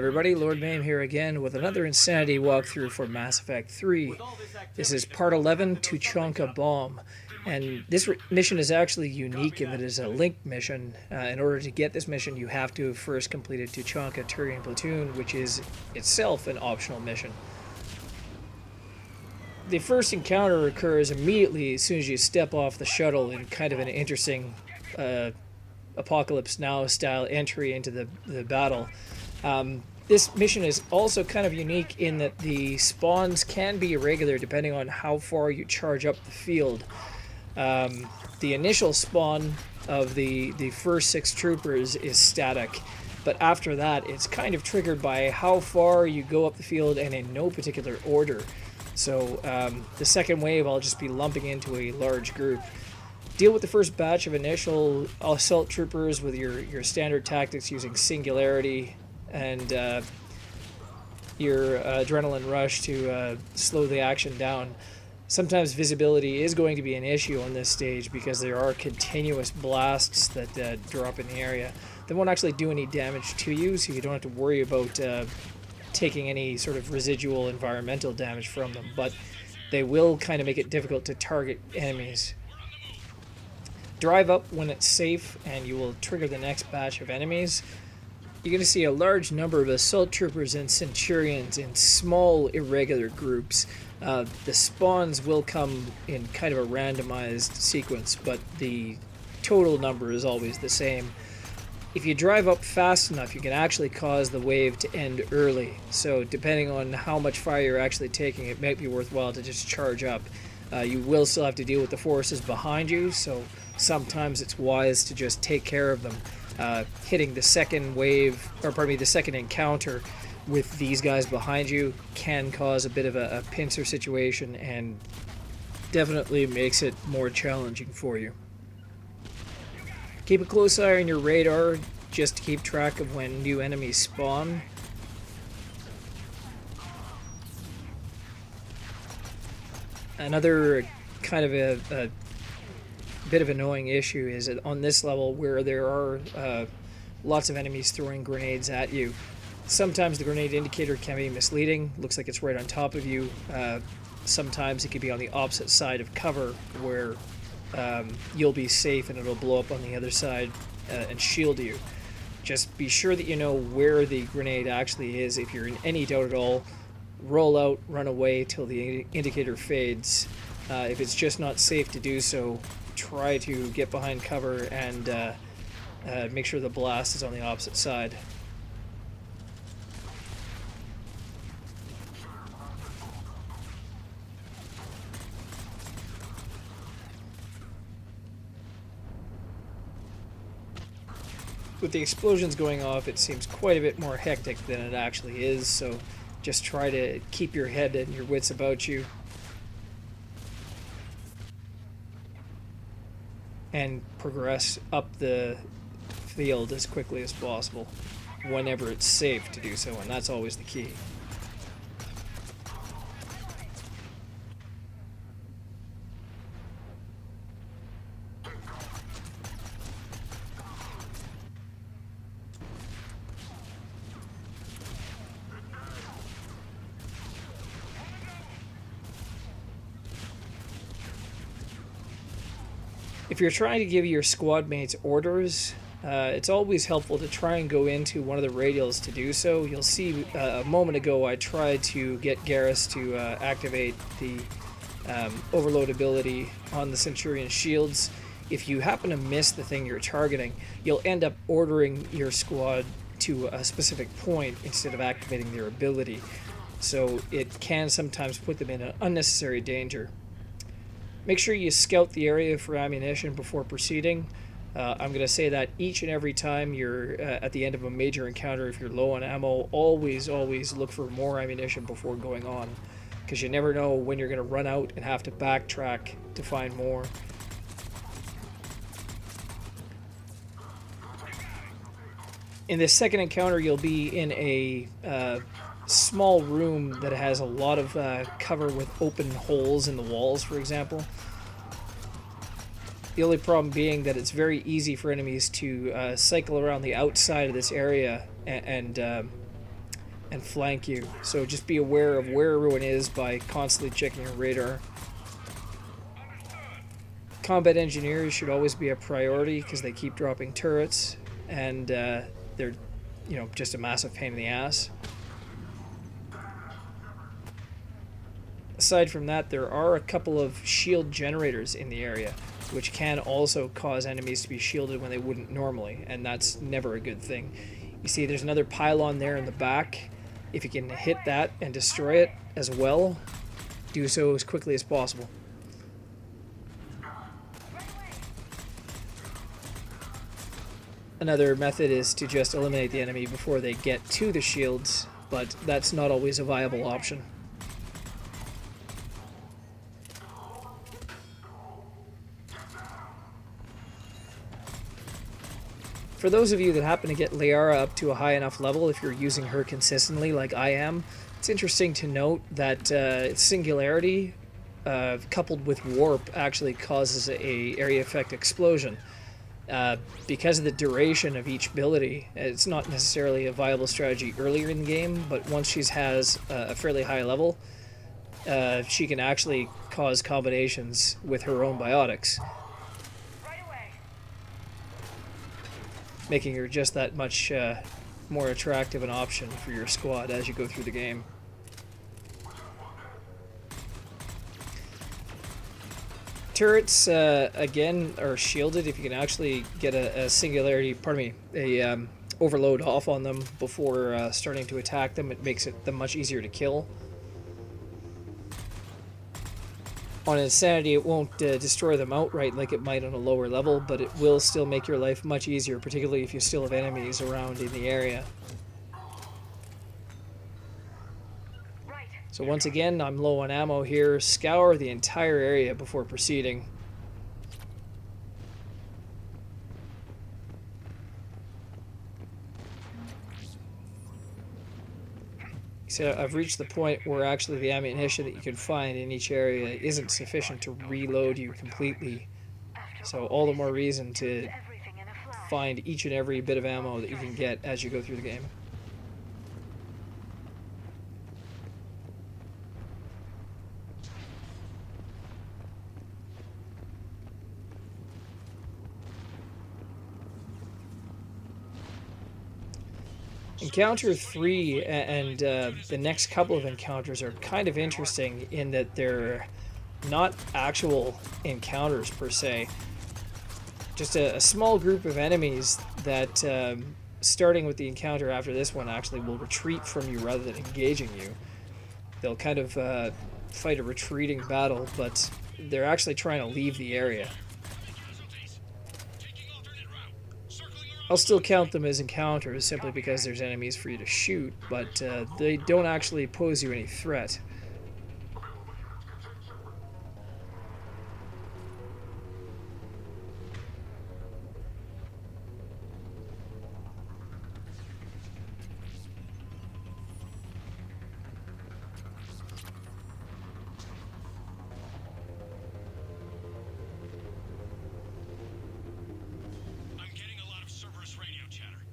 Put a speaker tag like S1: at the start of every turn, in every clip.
S1: everybody, Lord Maim here again with another Insanity walkthrough for Mass Effect 3. This is Part 11, Tuchanka Bomb. And this mission is actually unique in that it is a linked mission. In order to get this mission, you have to have first completed Tuchanka Turian Platoon, which is itself an optional mission. The first encounter occurs immediately as soon as you step off the shuttle in kind of an interesting Apocalypse Now style entry into the battle. This mission is also kind of unique in that the spawns can be irregular depending on how far you charge up the field. The initial spawn of the first 6 troopers is static, but after that it's kind of triggered by how far you go up the field and in no particular order. So the second wave I'll just be lumping into a large group. Deal with the first batch of initial assault troopers with your standard tactics using singularity and your adrenaline rush to slow the action down. Sometimes visibility is going to be an issue on this stage because there are continuous blasts that drop in the area. They won't actually do any damage to you, so you don't have to worry about taking any sort of residual environmental damage from them, but they will kind of make it difficult to target enemies. Drive up when it's safe and you will trigger the next batch of enemies. You're going to see a large number of assault troopers and centurions in small irregular groups. The spawns will come in kind of a randomized sequence, but the total number is always the same. If you drive up fast enough, you can actually cause the wave to end early. So depending on how much fire you're actually taking, it might be worthwhile to just charge up. You will still have to deal with the forces behind you, so sometimes it's wise to just take care of them. Hitting the second wave, or pardon me, the second encounter with these guys behind you can cause a bit of a pincer situation and definitely makes it more challenging for you. Keep a close eye on your radar just to keep track of when new enemies spawn. Another kind of a bit of annoying issue is that on this level where there are lots of enemies throwing grenades at you, sometimes the grenade indicator can be misleading. Looks like it's right on top of you. Sometimes it could be on the opposite side of cover where you'll be safe and it'll blow up on the other side and shield you. Just be sure that you know where the grenade actually is. If you're in any doubt at all, roll out, run away till the indicator fades. If it's just not safe to do so, try to get behind cover and make sure the blast is on the opposite side. With the explosions going off, it seems quite a bit more hectic than it actually is, so just try to keep your head and your wits about you. And progress up the field as quickly as possible whenever it's safe to do so, and that's always the key. If you're trying to give your squad mates orders, it's always helpful to try and go into one of the radials to do so. You'll see a moment ago I tried to get Garrus to activate the overload ability on the Centurion shields. If you happen to miss the thing you're targeting, you'll end up ordering your squad to a specific point instead of activating their ability. So it can sometimes put them in an unnecessary danger. Make sure you scout the area for ammunition before proceeding. I'm going to say that each and every time you're at the end of a major encounter, if you're low on ammo, always look for more ammunition before going on, because you never know when you're going to run out and have to backtrack to find more. In this second encounter, you'll be in a small room that has a lot of cover with open holes in the walls, for example. The only problem being that it's very easy for enemies to cycle around the outside of this area and and flank you. So just be aware of where everyone is by constantly checking your radar. Combat engineers should always be a priority because they keep dropping turrets, and they're, just a massive pain in the ass. Aside from that, there are a couple of shield generators in the area, which can also cause enemies to be shielded when they wouldn't normally, and that's never a good thing. You see there's another pylon there in the back. If you can hit that and destroy it as well, do so as quickly as possible. Another method is to just eliminate the enemy before they get to the shields, but that's not always a viable option. For those of you that happen to get Liara up to a high enough level, if you're using her consistently like I am, it's interesting to note that Singularity coupled with Warp actually causes a area effect explosion. Because of the duration of each ability, it's not necessarily a viable strategy earlier in the game, but once she has a fairly high level, she can actually cause combinations with her own biotics, making her just that much more attractive an option for your squad as you go through the game. Turrets, again, are shielded if you can actually get a singularity, overload off on them before starting to attack them. It makes them much easier to kill. On Insanity, it won't destroy them outright like it might on a lower level, but it will still make your life much easier, particularly if you still have enemies around in the area. So once again, I'm low on ammo here. Scour the entire area before proceeding. So I've reached the point where actually the ammunition that you can find in each area isn't sufficient to reload you completely. So all the more reason to find each and every bit of ammo that you can get as you go through the game. Encounter 3 and the next couple of encounters are kind of interesting in that they're not actual encounters per se. Just a small group of enemies that, starting with the encounter after this one, actually will retreat from you rather than engaging you. They'll kind of fight a retreating battle, but they're actually trying to leave the area. I'll still count them as encounters simply because there's enemies for you to shoot, but they don't actually pose you any threat.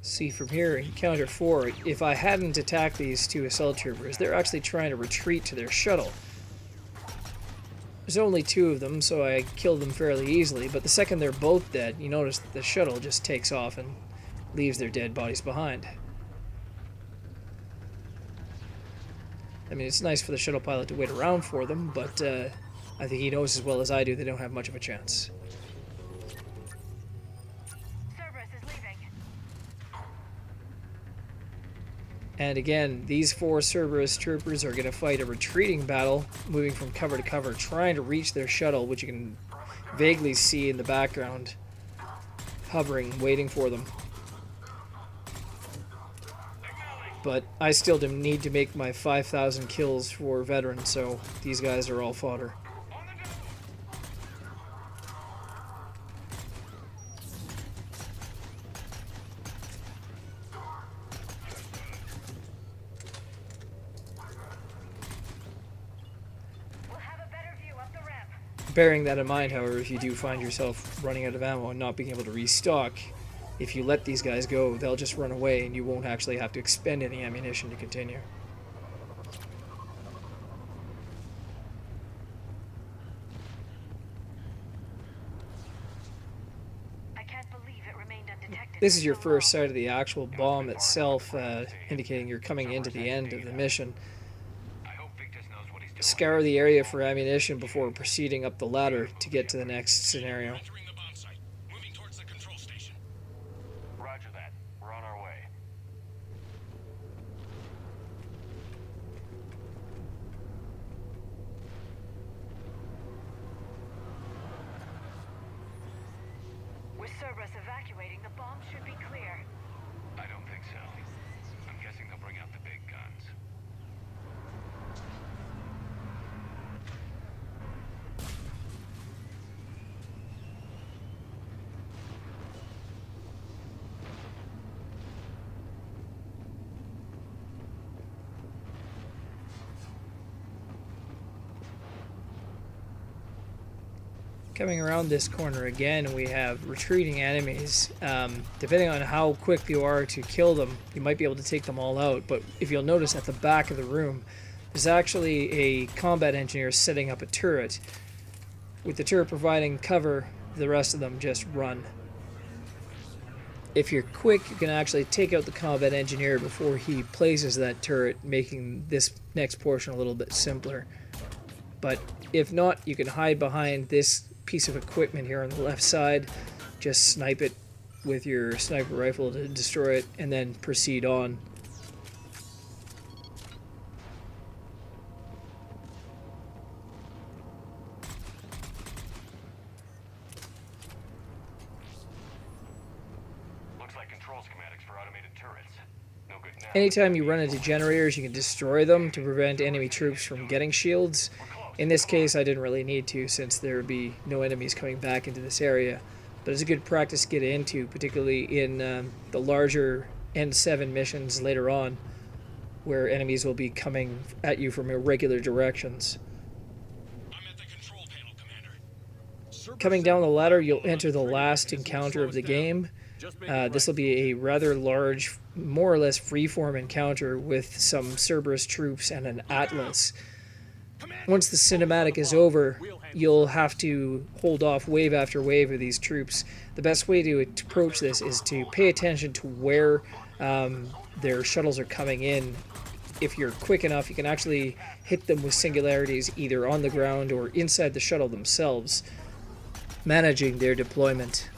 S1: See from here, encounter 4, if I hadn't attacked these two assault troopers, they're actually trying to retreat to their shuttle. There's only 2 of them, so I killed them fairly easily, but the second they're both dead, you notice that the shuttle just takes off and leaves their dead bodies behind. I mean, it's nice for the shuttle pilot to wait around for them, but I think he knows as well as I do they don't have much of a chance. And again, these 4 Cerberus troopers are going to fight a retreating battle, moving from cover to cover, trying to reach their shuttle, which you can vaguely see in the background, hovering, waiting for them. But I still need to make my 5,000 kills for veterans, so these guys are all fodder. Bearing that in mind, however, if you do find yourself running out of ammo and not being able to restock, If you let these guys go, they'll just run away and you won't actually have to expend any ammunition to continue. This is your first sight of the actual bomb itself, indicating you're coming into the end of the mission. Scour the area for ammunition before proceeding up the ladder to get to the next scenario.
S2: Roger that. We're on our way.
S3: With Cerberus evacuating, the bomb should be clear.
S2: I don't think so. I'm guessing they'll bring out the big guns.
S1: Coming around this corner again, we have retreating enemies. Depending on how quick you are to kill them, you might be able to take them all out. But if you'll notice at the back of the room, there's actually a combat engineer setting up a turret. With the turret providing cover, the rest of them just run. If you're quick, you can actually take out the combat engineer before he places that turret, making this next portion a little bit simpler. But if not, you can hide behind this piece of equipment here on the left side, just snipe it with your sniper rifle to destroy it, and then proceed on.
S2: Looks like control schematics for automated turrets. No good now.
S1: Anytime you run into generators, you can destroy them to prevent enemy troops from getting shields. In this case, I didn't really need to, since there would be no enemies coming back into this area. But it's a good practice to get into, particularly in the larger N7 missions later on, where enemies will be coming at you from irregular directions.
S2: I'm at the control panel, Commander.
S1: Coming down the ladder, you'll enter the last encounter of the game. This will be a rather large, more or less freeform encounter with some Cerberus troops and an Atlas. Once the cinematic is over, you'll have to hold off wave after wave of these troops. The best way to approach this is to pay attention to where their shuttles are coming in. If you're quick enough, you can actually hit them with singularities either on the ground or inside the shuttle themselves, managing their deployment.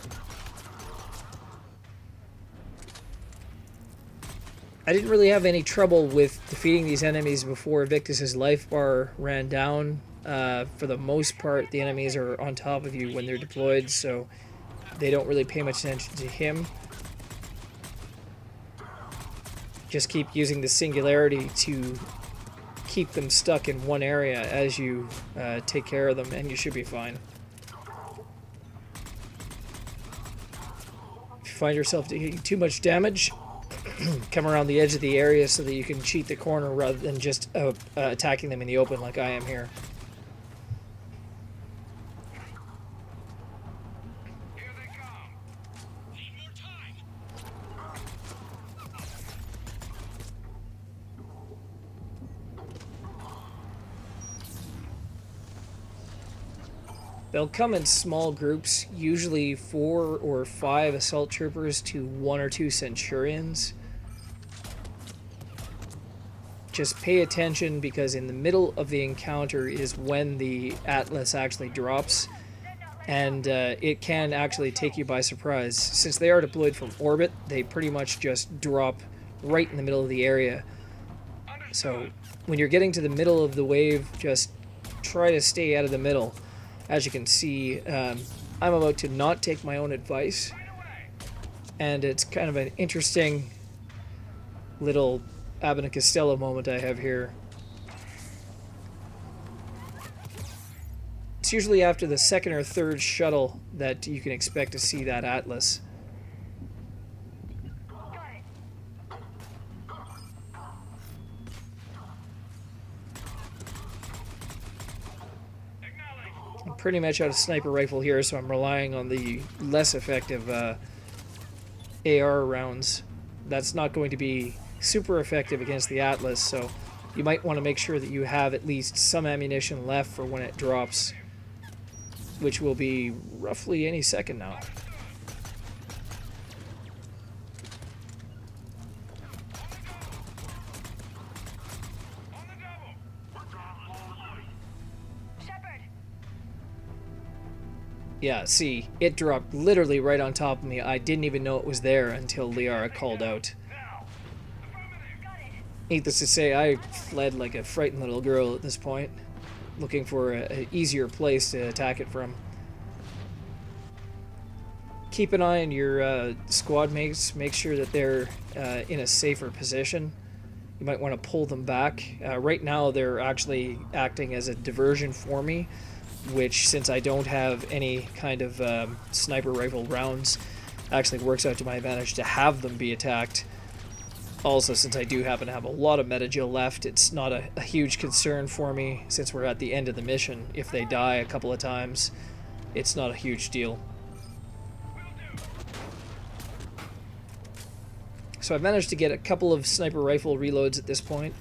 S1: I didn't really have any trouble with defeating these enemies before Victus's life bar ran down. For the most part, the enemies are on top of you when they're deployed, so they don't really pay much attention to him. Just keep using the singularity to keep them stuck in one area as you take care of them, and you should be fine. If you find yourself taking too much damage, come around the edge of the area so that you can cheat the corner rather than just attacking them in the open like I am here.
S2: Here they come. Need more time.
S1: They'll come in small groups, usually 4 or 5 assault troopers to 1 or 2 centurions. Just pay attention, because in the middle of the encounter is when the Atlas actually drops, and it can actually take you by surprise. Since they are deployed from orbit, they pretty much just drop right in the middle of the area. So when you're getting to the middle of the wave, just try to stay out of the middle. As you can see, I'm about to not take my own advice, and it's kind of an interesting little Abbott and Costello moment I have here. It's usually after the second or third shuttle that you can expect to see that Atlas. I'm pretty much out of sniper rifle here, so I'm relying on the less effective AR rounds. That's not going to be super effective against the Atlas, so you might want to make sure that you have at least some ammunition left for when it drops, which will be roughly any second now. Yeah, see, it dropped literally right on top of me. I didn't even know it was there until Liara called out. Needless to say, I fled like a frightened little girl at this point, looking for an easier place to attack it from. Keep an eye on your squad mates. Make sure that they're in a safer position. You might want to pull them back. Right now, they're actually acting as a diversion for me, which, since I don't have any kind of sniper rifle rounds, actually works out to my advantage to have them be attacked. Also, since I do happen to have a lot of metagil left, it's not a huge concern for me, since we're at the end of the mission. If they die a couple of times, it's not a huge deal. So I've managed to get a couple of sniper rifle reloads at this point.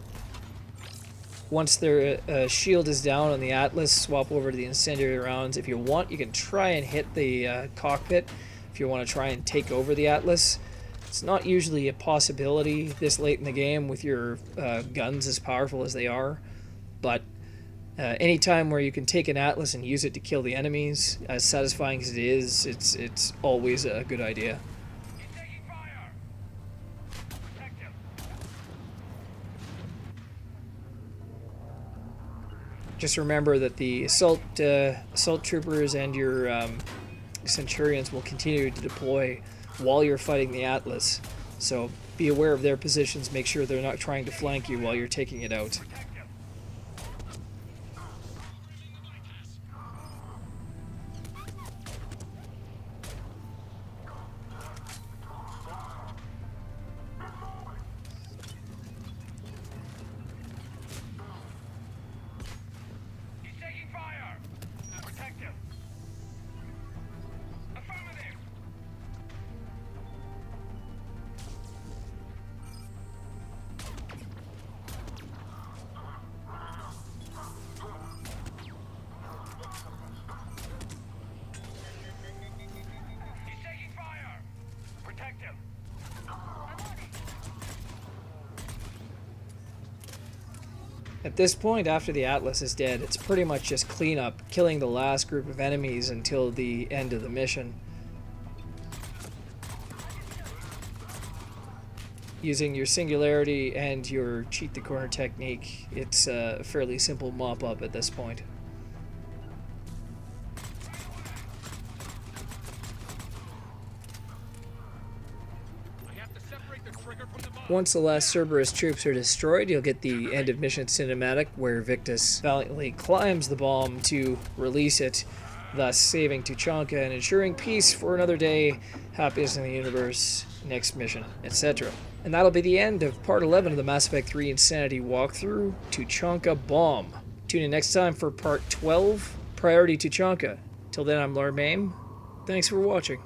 S1: Once their shield is down on the Atlas, swap over to the incendiary rounds. If you want, you can try and hit the cockpit if you want to try and take over the Atlas. It's not usually a possibility this late in the game with your guns as powerful as they are, but any time where you can take an Atlas and use it to kill the enemies, as satisfying as it is, it's always a good idea. Just remember that the assault troopers and your Centurions will continue to deploy while you're fighting the Atlas, so be aware of their positions. Make sure they're not trying to flank you while you're taking it out. At this point, after the Atlas is dead, it's pretty much just cleanup, killing the last group of enemies until the end of the mission. Using your singularity and your cheat the corner technique, it's a fairly simple mop-up at this point. Once the last Cerberus troops are destroyed, you'll get the end of mission cinematic where Victus valiantly climbs the bomb to release it, thus saving Tuchanka and ensuring peace for another day, happiness in the universe, next mission, etc. And that'll be the end of part 11 of the Mass Effect 3 Insanity walkthrough, Tuchanka Bomb. Tune in next time for part 12, Priority Tuchanka. Till then, I'm Lord Maim. Thanks for watching.